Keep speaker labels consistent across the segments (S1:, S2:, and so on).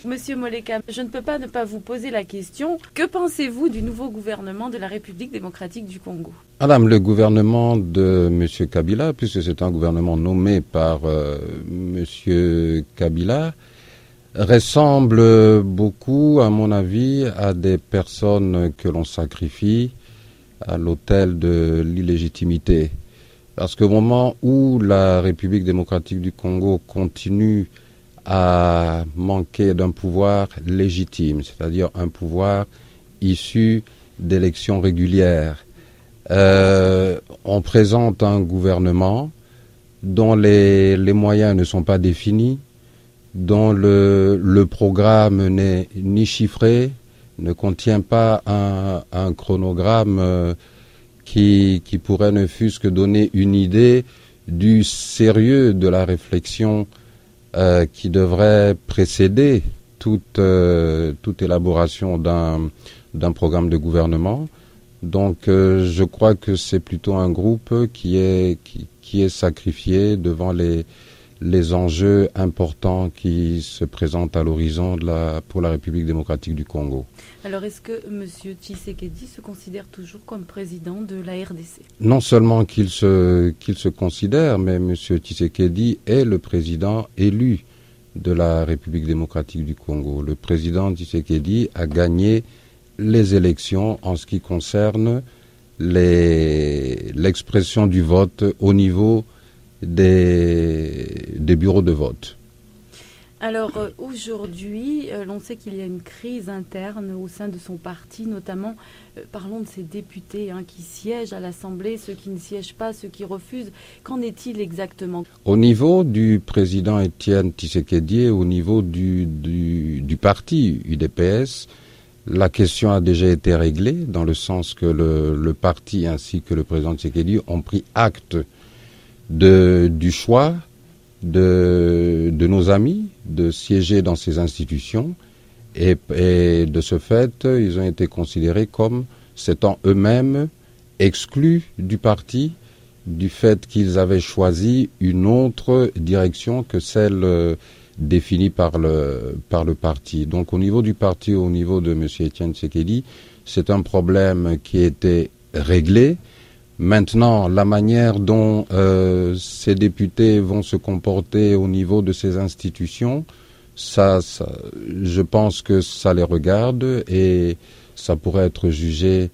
S1: Monsieur Moleka, je ne peux pas ne pas vous poser la question. Que pensez-vous du nouveau gouvernement de la République démocratique du Congo?
S2: Madame, le gouvernement de M. Kabila, puisque c'est un gouvernement nommé par M. Kabila, ressemble beaucoup, à mon avis, à des personnes que l'on sacrifie à l'autel de l'illégitimité. Parce qu'au moment où la République démocratique du Congo continue à manquer d'un pouvoir légitime, c'est-à-dire un pouvoir issu d'élections régulières, on présente un gouvernement dont les moyens ne sont pas définis, dont le programme n'est ni chiffré, ne contient pas un chronogramme qui pourrait ne fût-ce que donner une idée du sérieux de la réflexion qui devrait précéder toute élaboration d'un programme de gouvernement. Donc je crois que c'est plutôt un groupe qui est sacrifié devant les enjeux importants qui se présentent à l'horizon pour la République démocratique du Congo.
S1: Alors, est-ce que M. Tshisekedi se considère toujours comme président de la RDC?
S2: Non seulement qu'il se considère, mais M. Tshisekedi est le président élu de la République démocratique du Congo. Le président Tshisekedi a gagné les élections en ce qui concerne l'expression du vote au niveau des bureaux de vote.
S1: Alors aujourd'hui, l'on sait qu'il y a une crise interne au sein de son parti, notamment parlons de ces députés qui siègent à l'Assemblée, ceux qui ne siègent pas, ceux qui refusent. Qu'en est-il exactement?
S2: Au niveau du président Étienne Tshisekedi, au niveau du parti UDPS, la question a déjà été réglée dans le sens que le parti ainsi que le président Tshisekedi ont pris acte du choix de nos amis de siéger dans ces institutions et de ce fait, ils ont été considérés comme s'étant eux-mêmes exclus du parti du fait qu'ils avaient choisi une autre direction que celle définie par le parti. Donc au niveau du parti, au niveau de M. Étienne Tshisekedi, c'est un problème qui a été réglé. Maintenant, la manière dont ces députés vont se comporter au niveau de ces institutions, ça, je pense que ça les regarde et ça pourrait être jugé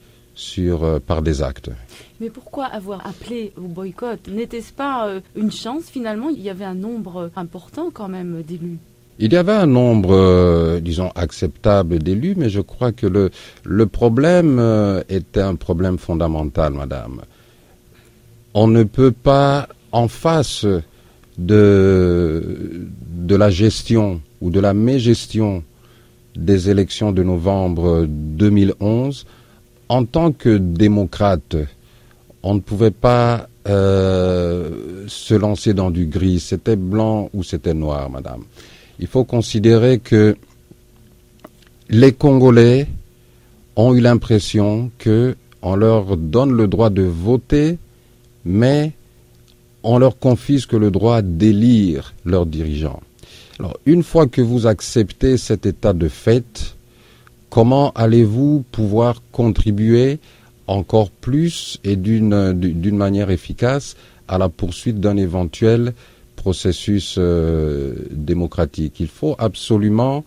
S2: par des actes.
S1: Mais pourquoi avoir appelé au boycott? N'était-ce pas une chance finalement? Il y avait un nombre important quand même d'élus.
S2: Il y avait un nombre, disons, acceptable d'élus, mais je crois que le problème était un problème fondamental, madame. On ne peut pas, en face de la gestion ou de la mégestion des élections de novembre 2011, en tant que démocrate, on ne pouvait pas se lancer dans du gris. C'était blanc ou c'était noir, madame. Il faut considérer que les Congolais ont eu l'impression qu'on leur donne le droit de voter, mais on leur confisque le droit d'élire leurs dirigeants. Alors, une fois que vous acceptez cet état de fait, comment allez-vous pouvoir contribuer encore plus et d'une manière efficace à la poursuite d'un éventuel processus démocratique? Il faut absolument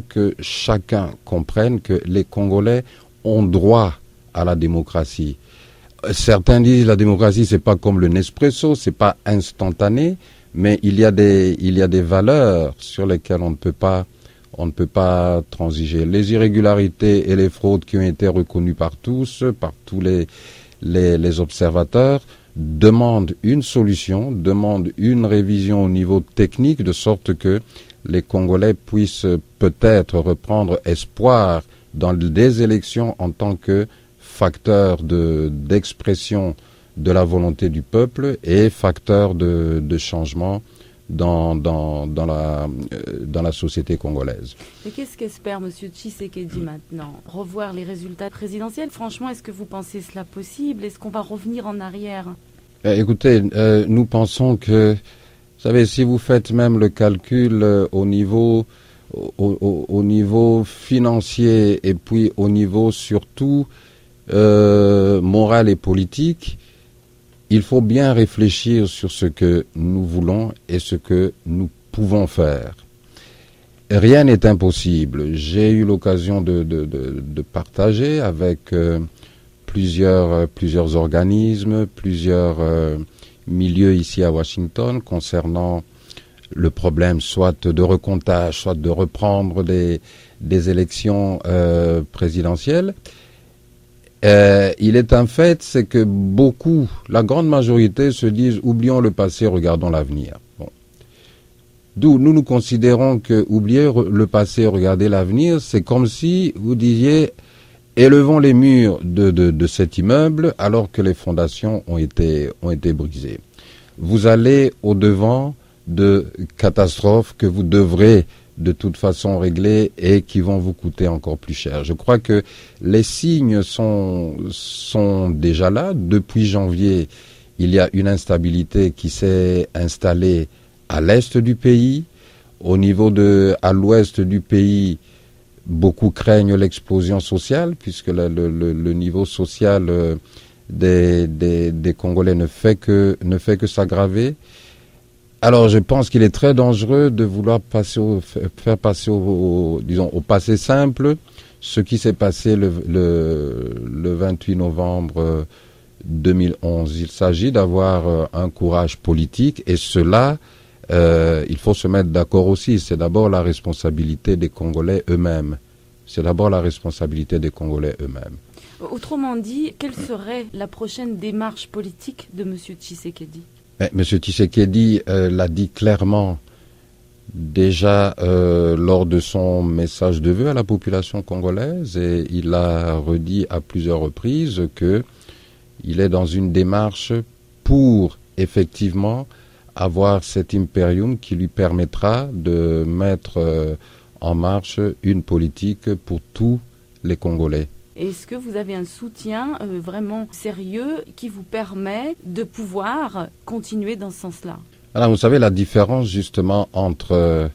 S2: que chacun comprenne que les Congolais ont droit à la démocratie. Certains disent la démocratie c'est pas comme le Nespresso, c'est pas instantané, mais il y a des valeurs sur lesquelles on ne peut pas transiger. Les irrégularités et les fraudes qui ont été reconnues par tous les observateurs demandent une solution, demandent une révision au niveau technique de sorte que les Congolais puissent peut-être reprendre espoir dans des élections en tant que facteur d'expression de la volonté du peuple et facteur de changement dans la société congolaise.
S1: Et qu'est-ce qu'espère M. Tshisekedi maintenant? Revoir les résultats présidentiels? Franchement, est-ce que vous pensez cela possible? Est-ce qu'on va revenir en arrière?
S2: Écoutez, nous pensons que, vous savez, si vous faites même le calcul au niveau au niveau financier et puis au niveau surtout moral et politique, il faut bien réfléchir sur ce que nous voulons et ce que nous pouvons faire. Rien n'est impossible. J'ai eu l'occasion de partager avec plusieurs organismes, plusieurs milieux ici à Washington concernant le problème soit de recomptage, soit de reprendre des élections présidentielles. Il est un fait, c'est que la grande majorité se disent oublions le passé, regardons l'avenir. Bon. D'où nous considérons que oublier le passé, regarder l'avenir, c'est comme si vous disiez élevons les murs de cet immeuble alors que les fondations ont été brisées. Vous allez au-devant de catastrophes que vous devrez de toute façon régler et qui vont vous coûter encore plus cher. Je crois que les signes sont déjà là. Depuis janvier, il y a une instabilité qui s'est installée à l'est du pays. À l'ouest du pays, beaucoup craignent l'explosion sociale puisque le niveau social des Congolais ne fait que s'aggraver. Alors, je pense qu'il est très dangereux de vouloir faire passer au passé simple ce qui s'est passé le 28 novembre 2011. Il s'agit d'avoir un courage politique et cela, il faut se mettre d'accord aussi. C'est d'abord la responsabilité des Congolais eux-mêmes.
S1: Autrement dit, quelle serait la prochaine démarche politique de M. Tshisekedi ?
S2: M. Tshisekedi l'a dit clairement déjà lors de son message de vœux à la population congolaise et il a redit à plusieurs reprises qu'il est dans une démarche pour effectivement avoir cet impérium qui lui permettra de mettre en marche une politique pour tous les Congolais.
S1: Est-ce que vous avez un soutien vraiment sérieux qui vous permet de pouvoir continuer dans ce sens-là ?
S2: Alors, vous savez, la différence justement entre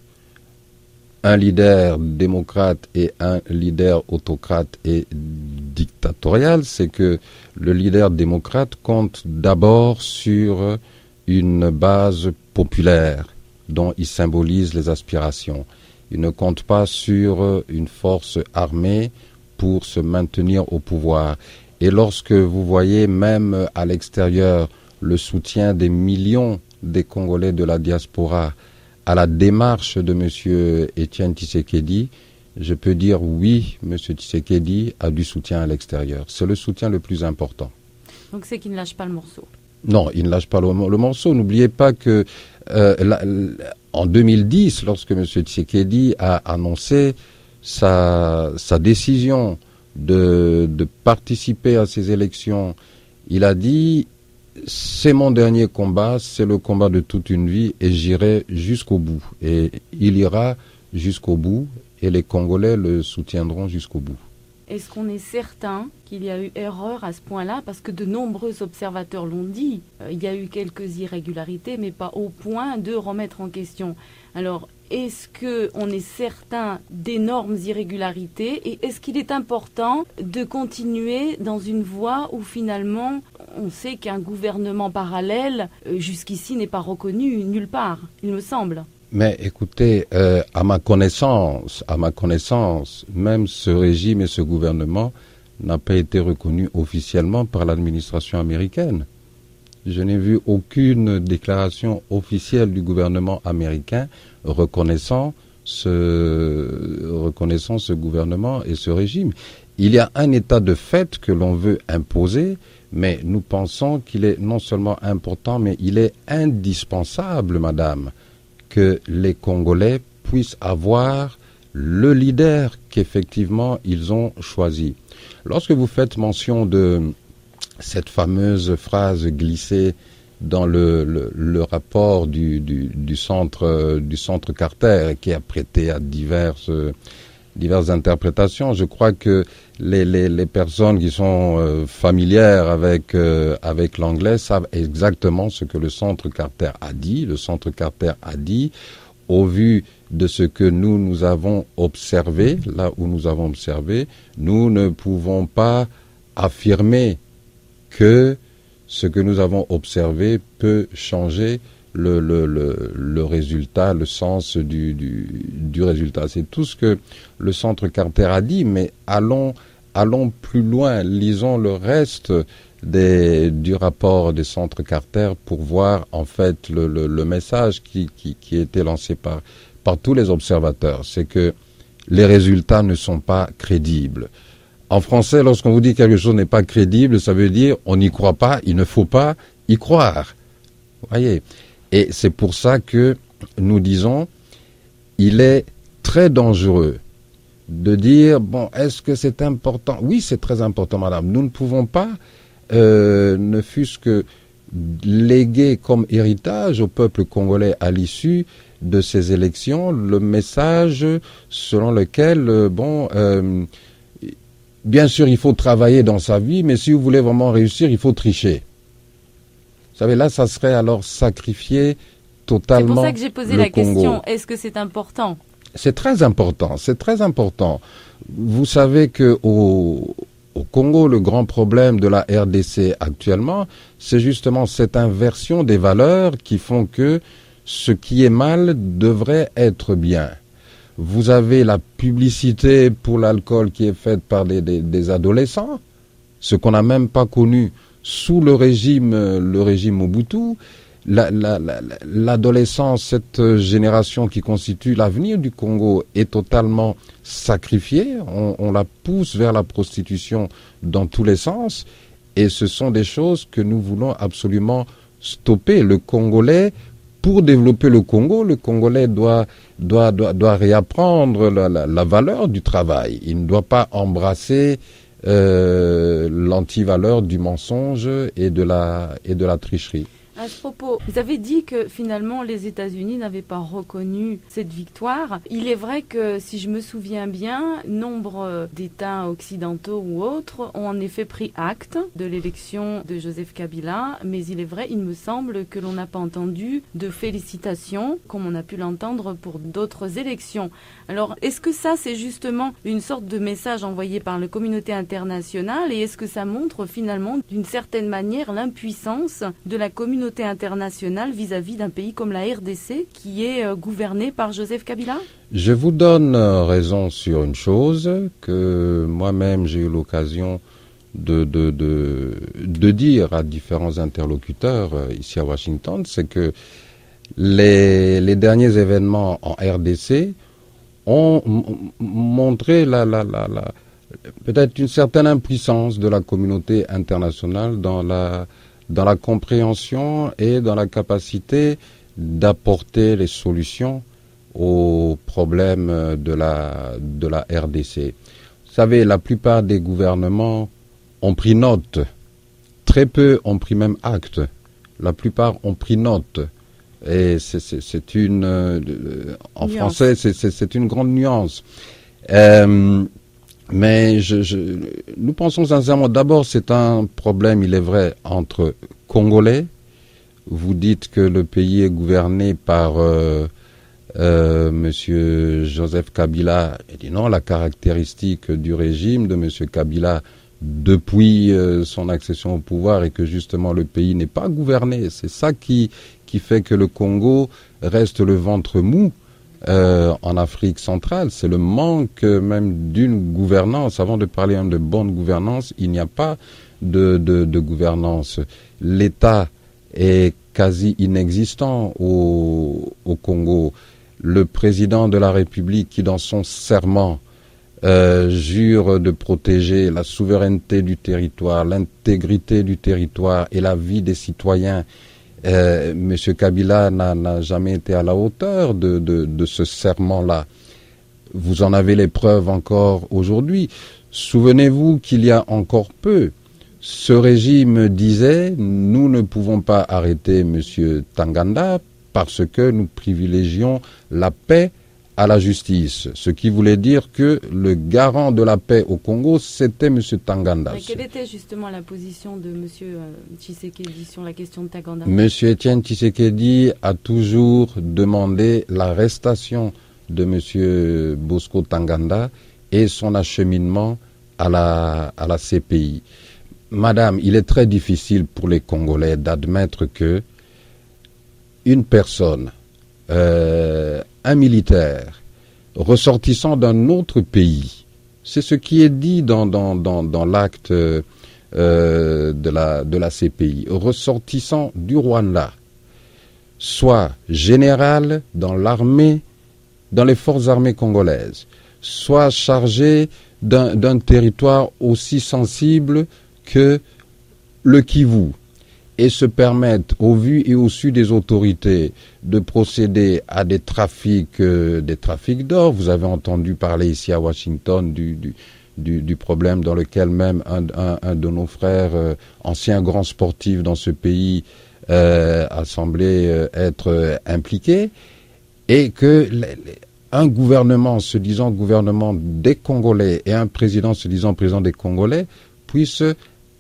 S2: un leader démocrate et un leader autocrate et dictatorial, c'est que le leader démocrate compte d'abord sur une base populaire dont il symbolise les aspirations. Il ne compte pas sur une force armée pour se maintenir au pouvoir. Et lorsque vous voyez même à l'extérieur le soutien des millions des Congolais de la diaspora à la démarche de M. Étienne Tshisekedi, je peux dire oui, M. Tshisekedi a du soutien à l'extérieur. C'est le soutien le plus important.
S1: Donc c'est qu'il ne lâche pas le morceau.
S2: Non, il ne lâche pas le morceau. N'oubliez pas que en 2010, lorsque M. Tshisekedi a annoncé sa décision de participer à ces élections, il a dit « c'est mon dernier combat, c'est le combat de toute une vie et j'irai jusqu'au bout ». Et il ira jusqu'au bout et les Congolais le soutiendront jusqu'au bout.
S1: Est-ce qu'on est certain qu'il y a eu erreur à ce point-là ? Parce que de nombreux observateurs l'ont dit, il y a eu quelques irrégularités, mais pas au point de remettre en question. Alors, est-ce qu'on est certain d'énormes irrégularités et est-ce qu'il est important de continuer dans une voie où finalement on sait qu'un gouvernement parallèle jusqu'ici n'est pas reconnu nulle part, il me semble.
S2: Mais écoutez, à ma connaissance, même ce régime et ce gouvernement n'a pas été reconnu officiellement par l'administration américaine. Je n'ai vu aucune déclaration officielle du gouvernement américain reconnaissant ce gouvernement et ce régime. Il y a un état de fait que l'on veut imposer, mais nous pensons qu'il est non seulement important, mais il est indispensable, madame, que les Congolais puissent avoir le leader qu'effectivement ils ont choisi. Lorsque vous faites mention de cette fameuse phrase glissée dans le rapport du centre Carter qui a prêté à diverses interprétations, je crois que les personnes qui sont familières avec l'anglais savent exactement ce que le centre Carter a dit. Le centre Carter a dit au vu de ce que nous avons observé, là où nous avons observé, nous ne pouvons pas affirmer que ce que nous avons observé peut changer le résultat, le sens du résultat. C'est tout ce que le Centre Carter a dit, mais allons plus loin, lisons le reste du rapport des Centres Carter pour voir en fait le message qui a été lancé par tous les observateurs. C'est que les résultats ne sont pas crédibles. En français, lorsqu'on vous dit quelque chose n'est pas crédible, ça veut dire on n'y croit pas, il ne faut pas y croire. Vous voyez ? Et c'est pour ça que nous disons, il est très dangereux de dire, bon, est-ce que c'est important ? Oui, c'est très important, madame. Nous ne pouvons pas, ne fût-ce que léguer comme héritage au peuple congolais à l'issue de ces élections le message selon lequel, bien sûr, il faut travailler dans sa vie, mais si vous voulez vraiment réussir, il faut tricher. Vous savez, là, ça serait alors sacrifier totalement le Congo.
S1: C'est pour ça que j'ai posé la question, est-ce que c'est important ?
S2: C'est très important, c'est très important. Vous savez que au Congo, le grand problème de la RDC actuellement, c'est justement cette inversion des valeurs qui font que ce qui est mal devrait être bien. Vous avez la publicité pour l'alcool qui est faite par des adolescents, ce qu'on n'a même pas connu sous le régime Mobutu. L'adolescence, cette génération qui constitue l'avenir du Congo est totalement sacrifiée. On la pousse vers la prostitution dans tous les sens. Et ce sont des choses que nous voulons absolument stopper. Le Congolais, pour développer le Congo, le Congolais doit réapprendre la valeur du travail. Il ne doit pas embrasser l'antivaleur du mensonge et de la tricherie.
S1: À ce propos, vous avez dit que finalement les États-Unis n'avaient pas reconnu cette victoire. Il est vrai que, si je me souviens bien, nombre d'États occidentaux ou autres ont en effet pris acte de l'élection de Joseph Kabila, mais il est vrai, il me semble que l'on n'a pas entendu de félicitations comme on a pu l'entendre pour d'autres élections. Alors, est-ce que ça, c'est justement une sorte de message envoyé par la communauté internationale et est-ce que ça montre finalement d'une certaine manière l'impuissance de la communauté internationale vis-à-vis d'un pays comme la RDC qui est gouverné par Joseph Kabila ?
S2: Je vous donne raison sur une chose que moi-même j'ai eu l'occasion de dire à différents interlocuteurs ici à Washington, c'est que les derniers événements en RDC ont montré peut-être une certaine impuissance de la communauté internationale dans la compréhension et dans la capacité d'apporter les solutions aux problèmes de la RDC. Vous savez, la plupart des gouvernements ont pris note. Très peu ont pris même acte. La plupart ont pris note. Et c'est une en nuance. Français, c'est une grande nuance. Mais nous pensons sincèrement, d'abord c'est un problème, il est vrai, entre Congolais. Vous dites que le pays est gouverné par Monsieur Joseph Kabila. Il dit non, la caractéristique du régime de Monsieur Kabila depuis son accession au pouvoir est que justement le pays n'est pas gouverné. C'est ça qui fait que le Congo reste le ventre mou en Afrique centrale. C'est le manque même d'une gouvernance. Avant de parler même de bonne gouvernance, il n'y a pas de gouvernance. L'État est quasi inexistant au Congo. Le président de la République qui, dans son serment, jure de protéger la souveraineté du territoire, l'intégrité du territoire et la vie des citoyens, M. Kabila n'a jamais été à la hauteur de ce serment-là. Vous en avez les preuves encore aujourd'hui. Souvenez-vous qu'il y a encore peu, ce régime disait « Nous ne pouvons pas arrêter M. Tanganda parce que nous privilégions la paix à la justice, ce qui voulait dire que le garant de la paix au Congo, c'était M. Tanganda.
S1: Mais quelle était justement la position de M. Tshisekedi sur la question de Tanganda?
S2: M. Etienne Tshisekedi a toujours demandé l'arrestation de M. Bosco Tanganda et son acheminement à la CPI. Madame, il est très difficile pour les Congolais d'admettre que une personne, un militaire, ressortissant d'un autre pays, c'est ce qui est dit dans l'acte de la CPI, ressortissant du Rwanda, soit général dans l'armée, dans les forces armées congolaises, soit chargé d'un territoire aussi sensible que le Kivu, et se permettent, au vu et au su des autorités, de procéder à des trafics d'or. Vous avez entendu parler ici à Washington du problème dans lequel même un de nos frères, anciens grands sportifs dans ce pays, a semblé être impliqué, et que un gouvernement se disant gouvernement des Congolais et un président se disant président des Congolais puissent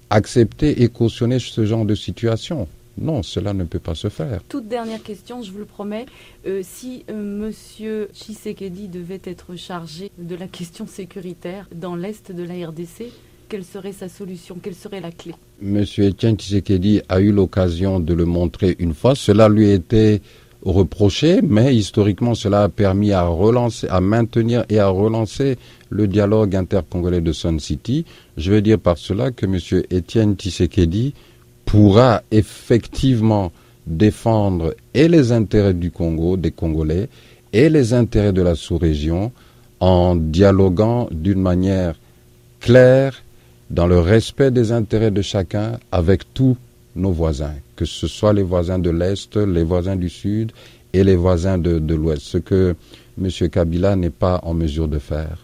S2: accepter et cautionner ce genre de situation. Non, cela ne peut pas se faire.
S1: Toute dernière question, je vous le promets. Si M. Tshisekedi devait être chargé de la question sécuritaire dans l'est de la RDC, quelle serait sa solution? Quelle serait la clé? M.
S2: Etienne Tshisekedi a eu l'occasion de le montrer une fois. Cela lui était reproché, mais historiquement, cela a permis à maintenir et à relancer le dialogue intercongolais de Sun City. Je veux dire par cela que M. Etienne Tshisekedi pourra effectivement défendre et les intérêts du Congo, des Congolais, et les intérêts de la sous-région en dialoguant d'une manière claire, dans le respect des intérêts de chacun, avec tous nos voisins, que ce soit les voisins de l'Est, les voisins du Sud et les voisins de l'Ouest. Ce que M. Kabila n'est pas en mesure de faire,